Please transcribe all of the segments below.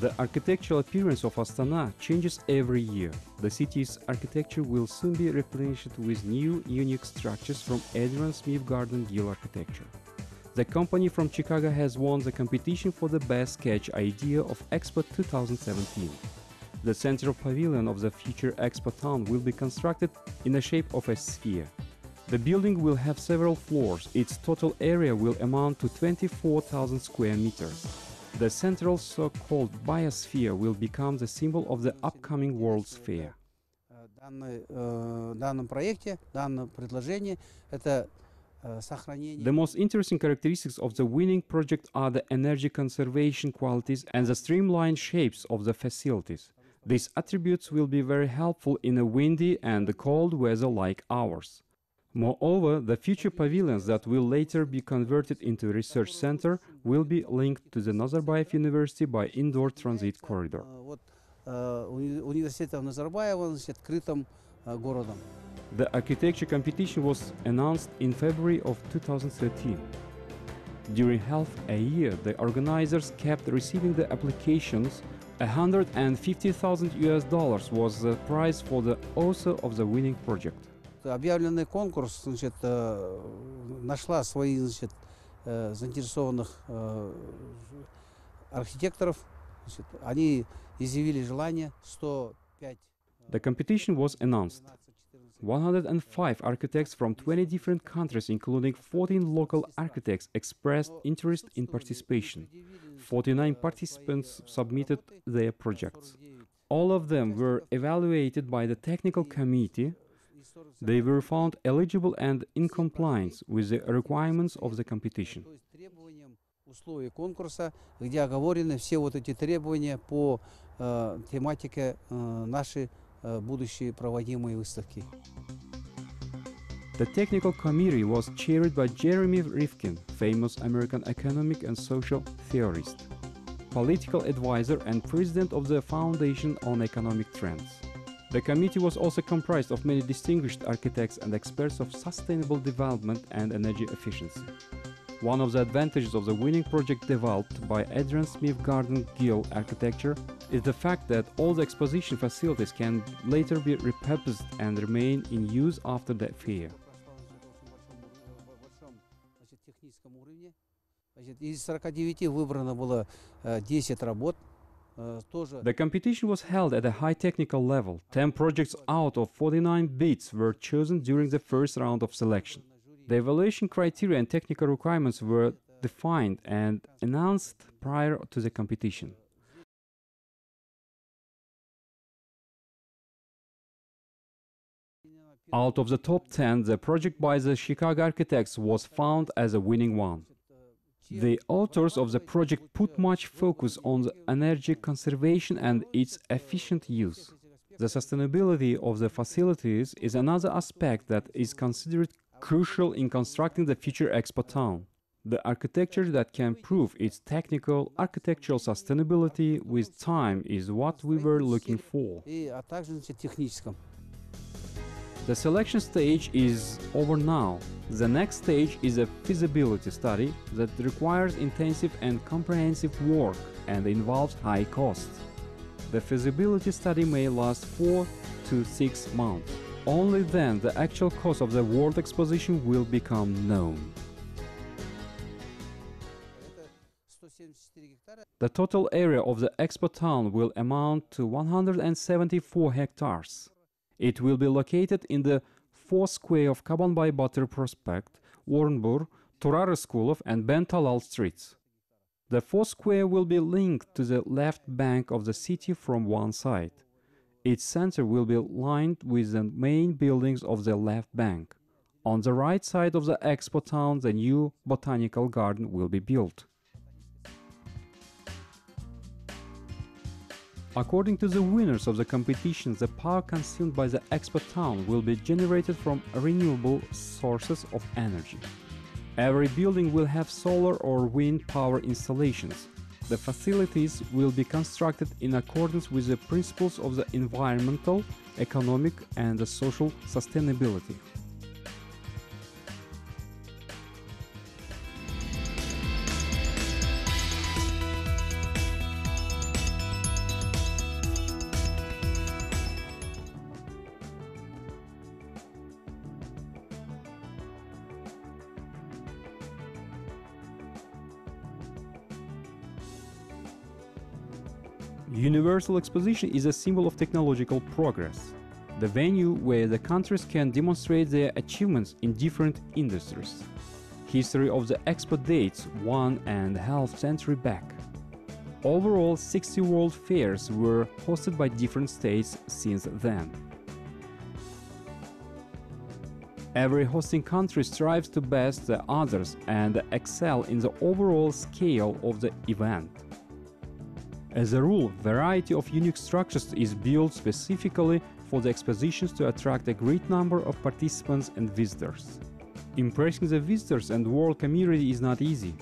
The architectural appearance of Astana changes every year. The city's architecture will soon be replenished with new, unique structures from Adrian Smith Garden Gill architecture. The company from Chicago has won the competition for the best sketch idea of EXPO 2017. The central pavilion of the future EXPO town will be constructed in the shape of a sphere. The building will have several floors. Its total area will amount to 24,000 square meters. The central so-called biosphere will become the symbol of the upcoming World's Fair. The most interesting characteristics of the winning project are the energy conservation qualities and the streamlined shapes of the facilities. These attributes will be very helpful in a windy and cold weather like ours. Moreover, the future pavilions that will later be converted into a research center will be linked to the Nazarbayev University by indoor transit corridor. The architecture competition was announced in February of 2013. During half a year, the organizers kept receiving the applications. $150,000 was the prize for the author of the winning project. Объявленный конкурс, нашла своих, заинтересованных архитекторов. Они изъявили желание 105. The competition was announced. 105 architects from 20 different countries, including 14 local architects, expressed interest in participation. 49 participants submitted their projects. All of them were evaluated by the technical committee. They were found eligible and in compliance with the requirements of the competition. Условия конкурса, где оговорены все вот эти требования по тематике нашей будущей проводимой выставки. The technical committee was chaired by Jeremy Rifkin, famous American economic and social theorist, political advisor and president of the Foundation on Economic Trends. The committee was also comprised of many distinguished architects and experts of sustainable development and energy efficiency. One of the advantages of the winning project developed by Adrian Smith Garden Gill architecture is the fact that all the exposition facilities can later be repurposed and remain in use after the fair. Из 49 выбрано было 10 работ. The competition was held at a high technical level. 10 projects out of 49 bids were chosen during the first round of selection. The evaluation criteria and technical requirements were defined and announced prior to the competition. Out of the top 10, the project by the Chicago architects was found as a winning one. The authors of the project put much focus on the energy conservation and its efficient use. The sustainability of the facilities is another aspect that is considered crucial in constructing the future EXPO town. The architecture that can prove its technical, architectural sustainability with time is what we were looking for. The selection stage is over now. The next stage is a feasibility study that requires intensive and comprehensive work and involves high costs. The feasibility study may last 4 to 6 months. Only then the actual cost of the World Exposition will become known. The total area of the Expo town will amount to 174 hectares. It will be located in the 4 square of Kabanbay Batır Prospect, Orenburg, Turare Skulov and Ben Talal streets. The 4 square will be linked to the left bank of the city from one side. Its center will be lined with the main buildings of the left bank. On the right side of the Expo town, the new botanical garden will be built. According to the winners of the competition, the power consumed by the Expo town will be generated from renewable sources of energy. Every building will have solar or wind power installations. The facilities will be constructed in accordance with the principles of the environmental, economic, and the social sustainability. Universal Exposition is a symbol of technological progress, the venue where the countries can demonstrate their achievements in different industries. History of the Expo dates 1.5 centuries back. Overall, 60 world fairs were hosted by different states since then. Every hosting country strives to best the others and excel in the overall scale of the event. As a rule, variety of unique structures is built specifically for the expositions to attract a great number of participants and visitors. Impressing the visitors and world community is not easy.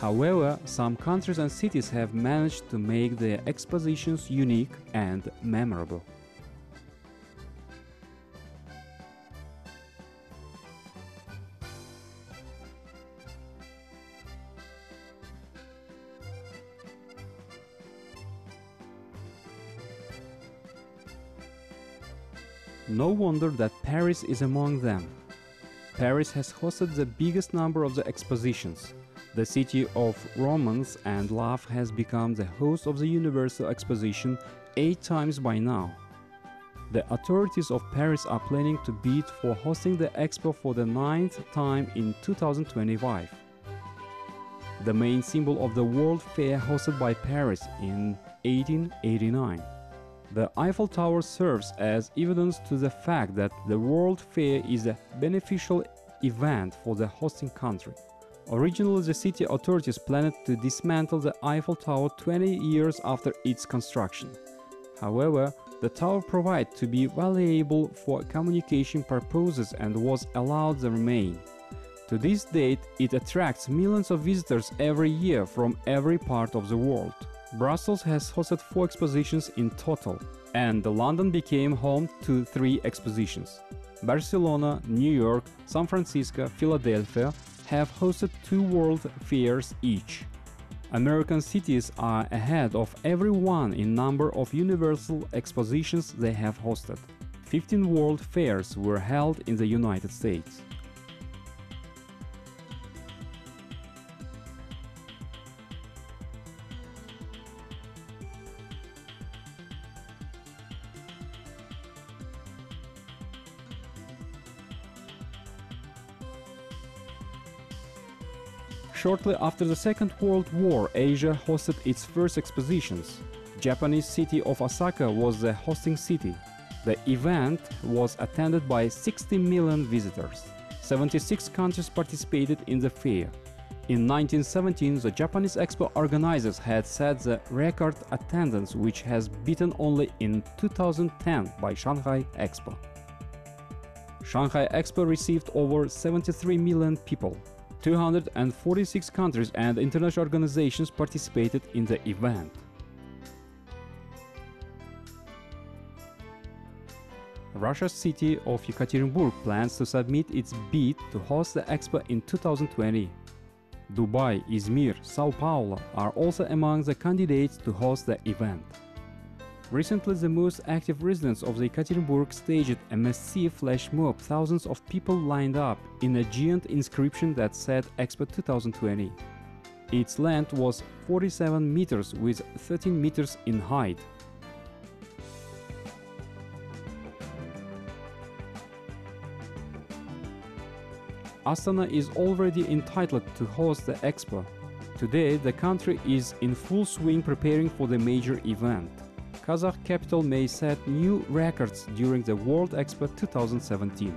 However, some countries and cities have managed to make their expositions unique and memorable. No wonder that Paris is among them. Paris has hosted the biggest number of the expositions. The city of romance and love has become the host of the Universal Exposition 8 times by now. The authorities of Paris are planning to bid for hosting the Expo for the 9th time in 2025. The main symbol of the World Fair hosted by Paris in 1889. The Eiffel Tower serves as evidence to the fact that the World Fair is a beneficial event for the hosting country. Originally, the city authorities planned to dismantle the Eiffel Tower 20 years after its construction. However, the tower proved to be valuable for communication purposes and was allowed to remain. To this date, it attracts millions of visitors every year from every part of the world. Brussels has hosted 4 expositions in total, and London became home to 3 expositions. Barcelona, New York, San Francisco, Philadelphia have hosted 2 world fairs each. American cities are ahead of everyone in number of universal expositions they have hosted. 15 world fairs were held in the United States. Shortly after the Second World War, Asia hosted its first expositions. Japanese city of Osaka was the hosting city. The event was attended by 60 million visitors. 76 countries participated in the fair. In 1917, the Japanese Expo organizers had set the record attendance, which has beaten only in 2010 by Shanghai Expo. Shanghai Expo received over 73 million people. 246 countries and international organizations participated in the event. Russia's city of Yekaterinburg plans to submit its bid to host the Expo in 2020. Dubai, Izmir, Sao Paulo are also among the candidates to host the event. Recently, the most active residents of the Yekaterinburg staged a massive flash mob. Thousands of people lined up in a giant inscription that said Expo 2020. Its length was 47 meters with 13 meters in height. Astana is already entitled to host the Expo. Today, the country is in full swing preparing for the major event. Kazakh capital may set new records during the World Expo 2017.